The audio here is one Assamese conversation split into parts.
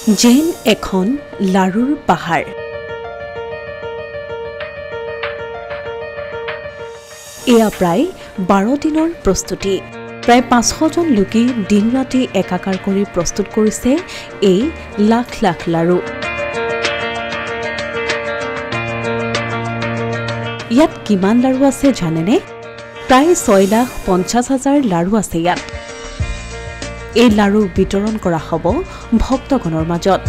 যেন এখন লাৰুৰ পাহাৰ। এয়া প্ৰায় 12 দিনৰ প্ৰস্তুতি। প্ৰায় 500 জন লোকে দিন ৰাতি একাকাৰ কৰি প্ৰস্তুত কৰিছে এই লাখ লাখ লাৰু। ইয়াত কিমান লাৰু আছে জানেনে? প্ৰায় 6,50,000 লাৰু আছে ইয়াত। এই লাৰু বিতৰণ কৰা হ'ব ভক্তগণৰ মাজত।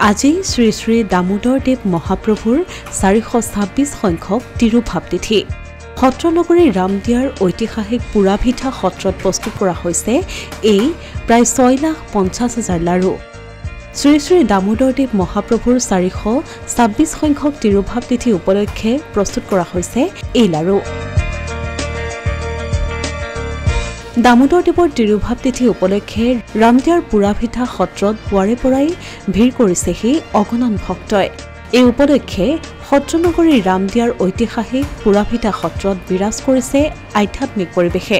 আজি শ্ৰী শ্ৰী দামোদৰদেৱ মহাপ্ৰভুৰ 426 সংখ্যক তিৰুভাৱ তিথি। সত্ৰনগৰী ৰামদিয়াৰ ঐতিহাসিক পুৰাভিঠা সত্ৰত প্ৰস্তুত কৰা হৈছে এই প্ৰায় 6,50,000 লাৰু। শ্ৰী শ্ৰী দামোদৰদেৱ মহাপ্ৰভুৰ 426 সংখ্যক তিৰুভাৱ তিথি উপলক্ষে প্ৰস্তুত কৰা হৈছে এই লাৰু। দামোদৰদেৱৰ তিৰুভাৱ তিথি উপলক্ষে ৰামদিয়াৰ পুৰাভিঠা সত্ৰত পুৱাৰে পৰাই ভিৰ কৰিছেহি অগণন ভক্তই। এই উপলক্ষে সত্ৰনগৰী ৰামদিয়াৰ ঐতিহাসিক পুৰাভিঠা সত্ৰত বিৰাজ কৰিছে আধ্যাত্মিক পৰিৱেশে।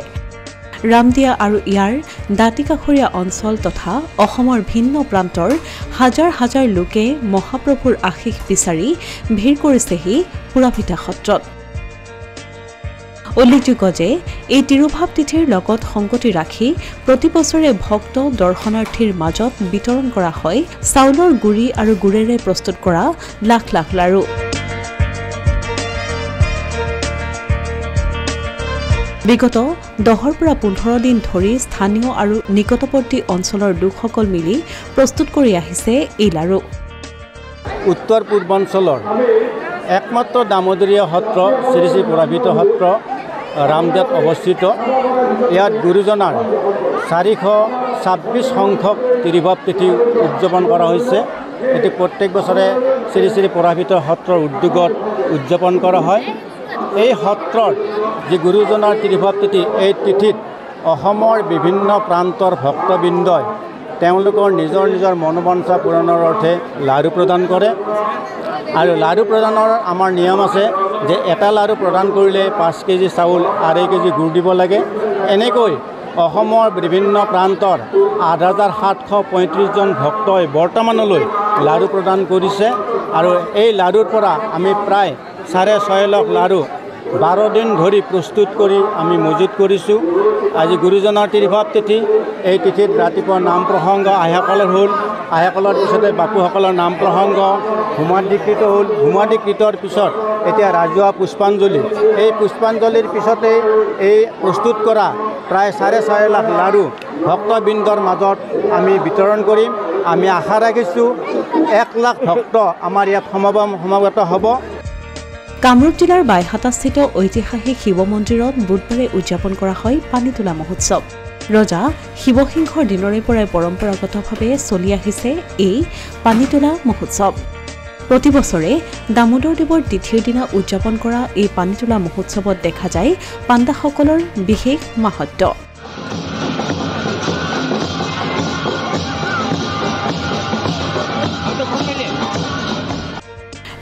ৰামদিয়া আৰু ইয়াৰ দাঁতিকাষৰীয়া অঞ্চল তথা অসমৰ ভিন্ন প্ৰান্তৰ হাজাৰ হাজাৰ লোকে মহাপ্ৰভুৰ আশীষ বিচাৰি ভিৰ কৰিছেহি পুৰাভিঠা সত্ৰত। উল্লেখযোগ্য যে এই তিৰুভাৱ তিথিৰ লগত সংগতি ৰাখি প্ৰতি বছৰে ভক্ত দৰ্শনাৰ্থীৰ মাজত বিতৰণ কৰা হয় চাউলৰ গুড়ি আৰু গুড়েৰে প্ৰস্তুত কৰা লাখ লাখ লাৰু। বিগত 10 পৰা 15 দিন ধৰি স্থানীয় আৰু নিকটৱৰ্তী অঞ্চলৰ লোকসকল মিলি প্ৰস্তুত কৰি আহিছে এই লাৰু। উত্তৰ পূৰ্বাঞ্চলৰ একমাত্ৰ দামোদৰীয়া সত্ৰ শ্ৰী শ্ৰী পুৰাভিঠা সত্ৰ ৰামদিয়াত অৱস্থিত। ইয়াত গুৰুজনাৰ 426 সংখ্যক তিৰুভাৱ তিথি উদযাপন কৰা হৈছে। এটি প্ৰত্যেক বছৰে শ্ৰী শ্ৰী পুৰাভিঠা সত্ৰৰ উদ্যোগত উদযাপন কৰা হয়। এই সত্ৰৰ যি গুৰুজনাৰ তিৰুভাৱ তিথি, এই তিথিত অসমৰ বিভিন্ন প্ৰান্তৰ ভক্তবৃন্দই তেওঁলোকৰ নিজৰ নিজৰ মনোবাঞ্ছা পূৰণৰ অৰ্থে লাৰু প্ৰদান কৰে। আৰু লাৰু প্ৰদানৰ আমাৰ নিয়ম আছে যে এটা লাৰু প্ৰদান কৰিলে 5 কেজি চাউল 2.5 কেজি গুড় দিব লাগে। এনেকৈ অসমৰ বিভিন্ন প্ৰান্তৰ 8,735 জন ভক্তই বৰ্তমানলৈ লাৰু প্ৰদান কৰিছে। আৰু এই লাৰুৰ পৰা আমি প্ৰায় 6.5 লাখ লাৰু 12 দিন ধৰি প্ৰস্তুত কৰি আমি মজুত কৰিছোঁ। আজি গুৰুজনাৰ তিৰুভাৱ তিথি। এই তিথিত ৰাতিপুৱা নাম প্ৰসংগ আইসকলৰ হ'ল, আইসকলৰ পিছতে বাপুসকলৰ নাম প্ৰসংগ, হোমাধিকৃত হ'ল। হোমাধিকৃতৰ পিছত এতিয়া ৰাজহুৱা পুষ্পাঞ্জলি। এই পুষ্পাঞ্জলিৰ পিছতে এই প্ৰস্তুত কৰা প্ৰায় 6.5 লাখ লাৰু ভক্তবৃন্দৰ মাজত আমি বিতৰণ কৰিম। আমি আশা ৰাখিছোঁ 1 লাখ ভক্ত আমাৰ ইয়াত সমাগত হ'ব। কামৰূপ জিলাৰ বাইহাটাস্থিত ঐতিহাসিক শিৱ মন্দিৰত বুধবাৰে উদযাপন কৰা হয় পানী তোলা মহোৎসৱ। ৰজা শিৱসিংহৰ দিনৰে পৰাই পৰম্পৰাগতভাৱে চলি আহিছে এই পানী তোলা মহোৎসৱ। প্ৰতি বছৰে দামোদৰদেৱৰ তিথিৰ দিনা উদযাপন কৰা এই পানী তোলা মহোৎসৱত দেখা যায় পাণ্ডাসকলৰ বিশেষ মাহাত্ম্য।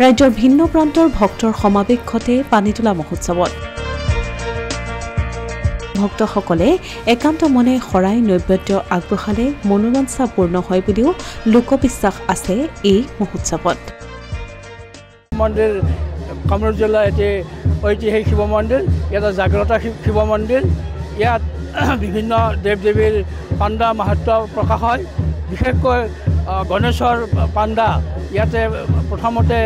ৰাজ্যৰ ভিন্ন প্ৰান্তৰ ভক্তৰ সমাৱেশ ঘটে পানী তোলা মহোৎসৱত। ভক্তসকলে একান্ত মনে শৰাই নৈবেদ্য আগবঢ়ালে মনোবাঞ্ছা পূৰ্ণ হয় বুলিও লোকবিশ্বাস আছে এই মহোৎসৱত। মন্দিৰ কামৰূপ জিলাৰ এটি ঐতিহাসিক শিৱ মন্দিৰ। ইয়াত জাগ্ৰত শিৱ মন্দিৰ। ইয়াত বিভিন্ন দেৱ দেৱীৰ পাণ্ডা মাহাত্ম্য প্ৰকাশ হয়। বিশেষকৈ গণেশৰ পাণ্ডা ইয়াতে প্ৰথমতে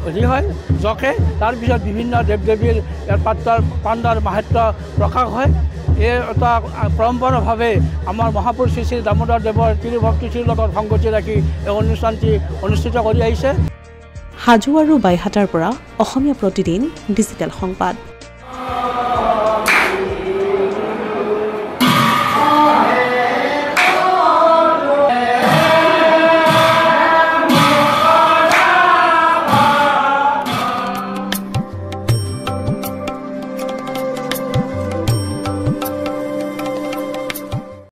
হেৰি হয় জকে, তাৰপিছত বিভিন্ন দেৱ দেৱীৰ ইয়াৰ পাণ্ডাৰ মাহাত্ম্য প্ৰকাশ হয়। এই এটা পৰম্পৰাভাৱে আমাৰ মহাপুৰুষ শ্ৰী শ্ৰী দামোদৰদেৱৰ তিৰুভাৱ তিথিৰ লগত সংগতি ৰাখি এই অনুষ্ঠানটি অনুষ্ঠিত কৰি আহিছে। হাজো আৰু বাইহাটাৰ পৰা অসমীয়া প্ৰতিদিন ডিজিটেল সংবাদ।